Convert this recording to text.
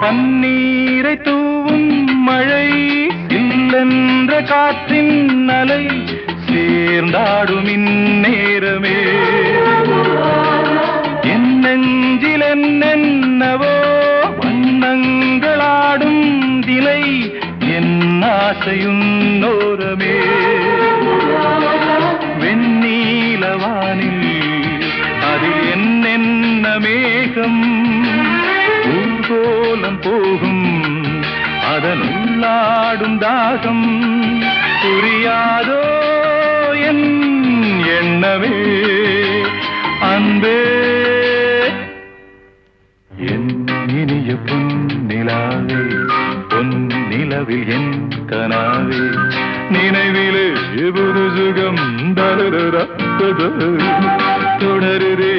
பன்னீரை தூவும் மழை இல்லென்ற காற்றின் அலை சேர்ந்தாடும் இந்நேரமே என் நெஞ்சில் என்னென்னவோ வண்ணங்களாடும் திலை என் ஆசையுன்னோரமே வெண்ணீலவானில் அதில் என்னென்ன மேகம் ஊர்கோலம் போகும் அதனுள்ளாடும் தாகம் புரியாதோ என் எண்ணமே அன்பே என் இனிய பொன்னிலாவே பொன்னிலவில் என் கனாவே நினைவிலே புது சுகம் தொடருதே